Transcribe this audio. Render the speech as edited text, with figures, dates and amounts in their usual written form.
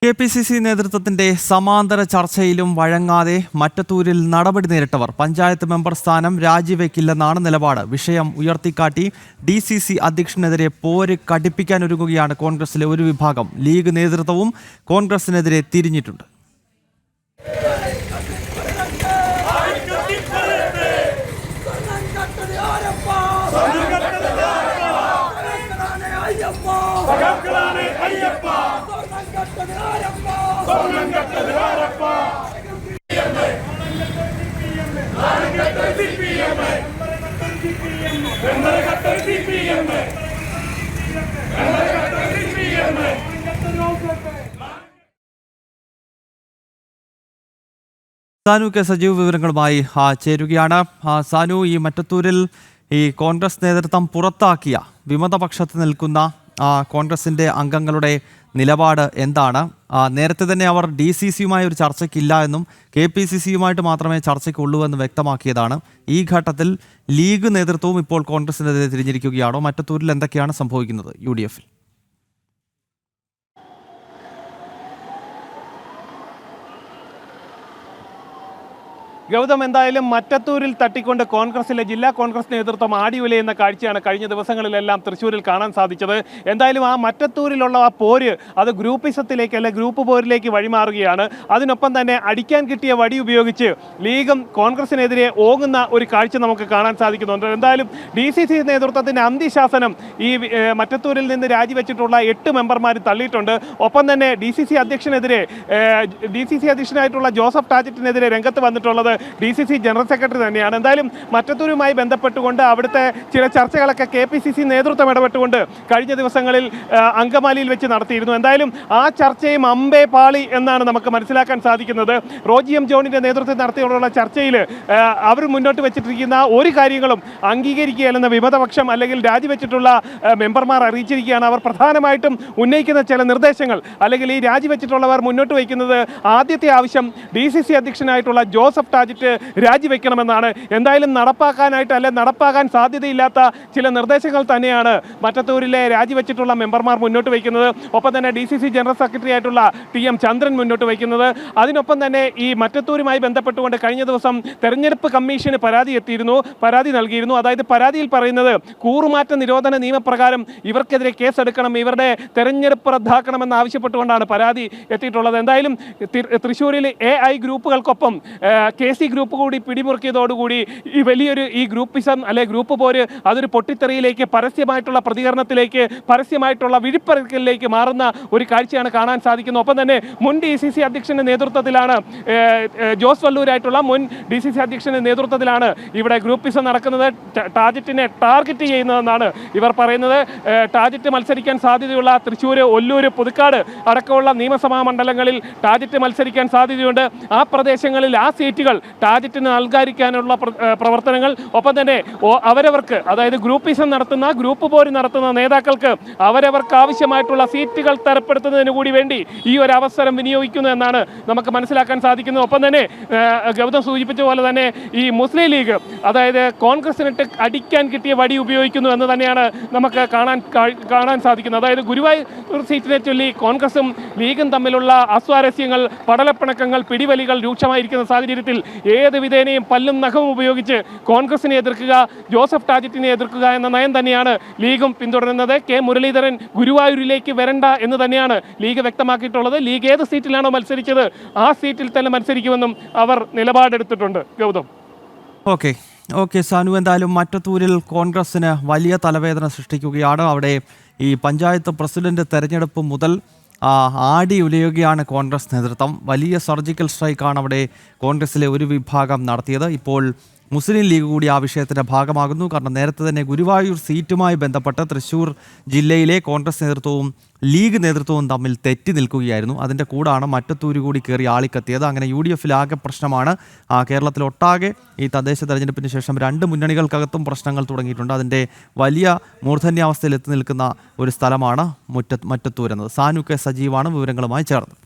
KPCC നേതൃത്വത്തിന്റെ സമാന്തര ചർച്ചയിലും വഴങ്ങാതെ മറ്റത്തൂരിൽ നടപടി നേരിട്ടവർ പഞ്ചായത്ത് മെമ്പർ സ്ഥാനം രാജിവെക്കില്ലെന്നാണ് നിലപാട്. വിഷയം ഉയർത്തിക്കാട്ടി DCC അധ്യക്ഷനെതിരെ പോര് കടുപ്പിക്കാനൊരുങ്ങുകയാണ് കോൺഗ്രസിലെ ഒരു വിഭാഗം. ലീഗ് നേതൃത്വവും കോൺഗ്രസിനെതിരെ തിരിഞ്ഞിട്ടുണ്ട്. സാനു കെ സജീവ് വിവരങ്ങളുമായി ചേരുകയാണ്. സാനു, ഈ മറ്റത്തൂരിൽ ഈ കോൺഗ്രസ് നേതൃത്വം പുറത്താക്കിയ വിമതപക്ഷത്ത് നിൽക്കുന്ന കോൺഗ്രസിൻ്റെ അംഗങ്ങളുടെ നിലപാട് എന്താണ്? നേരത്തെ തന്നെ അവർ DCCയുമായി ഒരു ചർച്ചയ്ക്കില്ല എന്നും KPCCയുമായിട്ട് മാത്രമേ ചർച്ചയ്ക്കുള്ളൂ എന്ന് വ്യക്തമാക്കിയതാണ്. ഈ ഘട്ടത്തിൽ ലീഗ് നേതൃത്വവും ഇപ്പോൾ കോൺഗ്രസിനെതിരെ തിരിഞ്ഞിരിക്കുകയാണോ? മറ്റത്തൂരിൽ എന്തൊക്കെയാണ് സംഭവിക്കുന്നത് UDFൽ? ഗൗതം, എന്തായാലും മറ്റത്തൂരിൽ തട്ടിക്കൊണ്ട് കോൺഗ്രസിലെ ജില്ലാ കോൺഗ്രസ് നേതൃത്വം ആടിയുലയുന്ന കാഴ്ചയാണ് കഴിഞ്ഞ ദിവസങ്ങളിലെല്ലാം തൃശ്ശൂരിൽ കാണാൻ സാധിച്ചത്. എന്തായാലും ആ മറ്റത്തൂരിലുള്ള ആ പോര് അത് ഗ്രൂപ്പിസത്തിലേക്ക് അല്ലെ ഗ്രൂപ്പ് പോരിലേക്ക് വഴിമാറുകയാണ്. അതിനൊപ്പം തന്നെ അടിക്കാൻ കിട്ടിയ വടി ഉപയോഗിച്ച് ലീഗും കോൺഗ്രസിനെതിരെ ഓങ്ങുന്ന ഒരു കാഴ്ച നമുക്ക് കാണാൻ സാധിക്കുന്നുണ്ട്. എന്തായാലും DCC നേതൃത്വത്തിൻ്റെ അന്ത്യശാസനം ഈ മറ്റത്തൂരിൽ നിന്ന് രാജിവെച്ചിട്ടുള്ള 8 മെമ്പർമാർ തള്ളിയിട്ടുണ്ട്. ഒപ്പം തന്നെ DCC അധ്യക്ഷനായിട്ടുള്ള ജോസഫ് ടാജറ്റിനെതിരെ രംഗത്ത് വന്നിട്ടുള്ളത് DCC ജനറൽ സെക്രട്ടറി തന്നെയാണ്. എന്തായാലും മറ്റത്തൂരുമായി ബന്ധപ്പെട്ടുകൊണ്ട് അവിടുത്തെ ചില ചർച്ചകളൊക്കെ KPCC നേതൃത്വം ഇടപെട്ടുകൊണ്ട് കഴിഞ്ഞ ദിവസങ്ങളിൽ അങ്കമാലിയിൽ വെച്ച് നടത്തിയിരുന്നു. എന്തായാലും ആ ചർച്ചയും അമ്പേ പാളി എന്നാണ് നമുക്ക് മനസ്സിലാക്കാൻ സാധിക്കുന്നത്. റോജി M. ജോണിൻ്റെ നേതൃത്വത്തിൽ നടത്തിയുള്ള ചർച്ചയിൽ അവർ മുന്നോട്ട് വെച്ചിട്ടിരിക്കുന്ന ഒരു കാര്യങ്ങളും അംഗീകരിക്കുകയല്ലെന്ന വിമതപക്ഷം അല്ലെങ്കിൽ രാജിവെച്ചിട്ടുള്ള മെമ്പർമാർ അറിയിച്ചിരിക്കുകയാണ്. അവർ പ്രധാനമായിട്ടും ഉന്നയിക്കുന്ന ചില നിർദ്ദേശങ്ങൾ അല്ലെങ്കിൽ ഈ രാജിവെച്ചിട്ടുള്ളവർ മുന്നോട്ട് വയ്ക്കുന്നത് ആദ്യത്തെ ആവശ്യം DCC അധ്യക്ഷനായിട്ടുള്ള ജോസഫ് ടാജറ്റ് രാജിവെക്കണമെന്നാണ്. എന്തായാലും നടപ്പാക്കാൻ സാധ്യതയില്ലാത്ത ചില നിർദ്ദേശങ്ങൾ തന്നെയാണ് മറ്റത്തൂരിലെ രാജിവെച്ചിട്ടുള്ള മെമ്പർമാർ മുന്നോട്ട് വയ്ക്കുന്നത്. ഒപ്പം തന്നെ DCC ജനറൽ സെക്രട്ടറി ആയിട്ടുള്ള TM ചന്ദ്രൻ മുന്നോട്ട് വയ്ക്കുന്നത്. അതിനൊപ്പം തന്നെ ഈ മറ്റത്തൂരുമായി ബന്ധപ്പെട്ടുകൊണ്ട് കഴിഞ്ഞ ദിവസം തെരഞ്ഞെടുപ്പ് കമ്മീഷന് പരാതി നൽകിയിരുന്നു. അതായത് പരാതിയിൽ പറയുന്നത് കൂറുമാറ്റ നിരോധന നിയമപ്രകാരം ഇവർക്കെതിരെ കേസെടുക്കണം, ഇവരുടെ തെരഞ്ഞെടുപ്പ് റദ്ദാക്കണമെന്ന് ആവശ്യപ്പെട്ടുകൊണ്ടാണ് പരാതി എത്തിയിട്ടുള്ളത്. എന്തായാലും തൃശ്ശൂരിൽ AI ഗ്രൂപ്പുകൾക്കൊപ്പം KC ഗ്രൂപ്പ് കൂടി പിടിമുറുക്കിയതോടുകൂടി ഈ വലിയൊരു ഈ ഗ്രൂപ്പിസം അല്ലെ ഗ്രൂപ്പ് പോര് അതൊരു പൊട്ടിത്തെറിയിലേക്ക്, പരസ്യമായിട്ടുള്ള പ്രതികരണത്തിലേക്ക്, പരസ്യമായിട്ടുള്ള വിഴിപ്പറിക്കലിലേക്ക് മാറുന്ന ഒരു കാഴ്ചയാണ് കാണാൻ സാധിക്കുന്നത്. ഒപ്പം തന്നെ മുൻ DCC അധ്യക്ഷന്റെ നേതൃത്വത്തിലാണ് ജോസ് വല്ലൂരായിട്ടുള്ള മുൻ DCC അധ്യക്ഷന്റെ നേതൃത്വത്തിലാണ് ഇവിടെ ഗ്രൂപ്പിസം നടക്കുന്നത്. ടാജറ്റിനെ ടാർഗറ്റ് ചെയ്യുന്നതെന്നാണ് ഇവർ പറയുന്നത്. ടാജറ്റ് മത്സരിക്കാൻ സാധ്യതയുള്ള തൃശ്ശൂർ, ഒല്ലൂർ, പുതുക്കാട് അടക്കമുള്ള നിയമസഭാ മണ്ഡലങ്ങളിൽ ടാജറ്റ് മത്സരിക്കാൻ സാധ്യതയുണ്ട്. ആ പ്രദേശങ്ങളിൽ ആ സീറ്റുകൾ ടാജറ്റിന് നൽകാതിരിക്കാനുള്ള പ്രവർത്തനങ്ങൾ, ഒപ്പം തന്നെ അവരവർക്ക് അതായത് ഗ്രൂപ്പിസം നടത്തുന്ന ഗ്രൂപ്പ് പോര് നടത്തുന്ന നേതാക്കൾക്ക് അവരവർക്ക് ആവശ്യമായിട്ടുള്ള സീറ്റുകൾ തരപ്പെടുത്തുന്നതിന് കൂടി വേണ്ടി ഈ ഒരു അവസരം വിനിയോഗിക്കുന്നു എന്നാണ് നമുക്ക് മനസ്സിലാക്കാൻ സാധിക്കുന്നത്. ഒപ്പം തന്നെ ഗൗതം സൂചിപ്പിച്ച പോലെ തന്നെ ഈ മുസ്ലിം ലീഗ് അതായത് കോൺഗ്രസിനിട്ട് അടിക്കാൻ കിട്ടിയ വടി ഉപയോഗിക്കുന്നു എന്ന് തന്നെയാണ് നമുക്ക് കാണാൻ സാധിക്കുന്നത്. അതായത് ഗുരുവായൂർ സീറ്റിനെ ചൊല്ലി കോൺഗ്രസും ലീഗും തമ്മിലുള്ള അസ്വാരസ്യങ്ങൾ, പടലപ്പിണക്കങ്ങൾ, പിടിവലികൾ രൂക്ഷമായിരിക്കുന്ന സാഹചര്യത്തിൽ ഏത് വിധേനയും പല്ലും നഖവും ഉപയോഗിച്ച് കോൺഗ്രസിനെ എതിർക്കുക, ജോസഫ് ടാജറ്റിനെ എതിർക്കുക എന്ന നയം തന്നെയാണ് ലീഗും പിന്തുടരുന്നത്. മുരളീധരൻ ഗുരുവായൂരിലേക്ക് വരണ്ട എന്ന് തന്നെയാണ് ലീഗ് വ്യക്തമാക്കിയിട്ടുള്ളത്. ലീഗ് ഏത് സീറ്റിലാണോ മത്സരിച്ചത് ആ സീറ്റിൽ തന്നെ മത്സരിക്കുമെന്നും അവർ നിലപാടെടുത്തിട്ടുണ്ട്. ഗൗതം. ഓക്കെ സാനു, എന്തായാലും മറ്റത്തൂരിൽ കോൺഗ്രസിന് വലിയ തലവേദന സൃഷ്ടിക്കുകയാണ്. അവിടെ ഈ പഞ്ചായത്ത് പ്രസിഡന്റ് തെരഞ്ഞെടുപ്പ് മുതൽ ആടി ഉലയുകയാണ് കോൺഗ്രസ് നേതൃത്വം. വലിയ സർജിക്കൽ സ്ട്രൈക്കാണ് അവിടെ കോൺഗ്രസിലെ ഒരു വിഭാഗം നടത്തിയത്. ഇപ്പോൾ മുസ്ലിം ലീഗ് കൂടി ആ വിഷയത്തിൻ്റെ ഭാഗമാകുന്നു. കാരണം നേരത്തെ തന്നെ ഗുരുവായൂർ സീറ്റുമായി ബന്ധപ്പെട്ട് തൃശ്ശൂർ ജില്ലയിലെ കോൺഗ്രസ് നേതൃത്വവും ലീഗ് നേതൃത്വവും തമ്മിൽ തെറ്റി നിൽക്കുകയായിരുന്നു. അതിൻ്റെ കൂടാണ് മറ്റത്തൂര് കൂടി കയറി ആളിക്കത്തിയത്. അങ്ങനെ UDFൽ ആകെ പ്രശ്നമാണ്. കേരളത്തിലൊട്ടാകെ ഈ തദ്ദേശ തെരഞ്ഞെടുപ്പിന് ശേഷം 2 മുന്നണികൾക്കകത്തും പ്രശ്നങ്ങൾ തുടങ്ങിയിട്ടുണ്ട്. അതിൻ്റെ വലിയ മൂർധന്യാവസ്ഥയിൽ എത്തി നിൽക്കുന്ന ഒരു സ്ഥലമാണ് മറ്റത്തൂരെന്നത്. സാനു കെ സജീവാണ് വിവരങ്ങളുമായി ചേർന്നത്.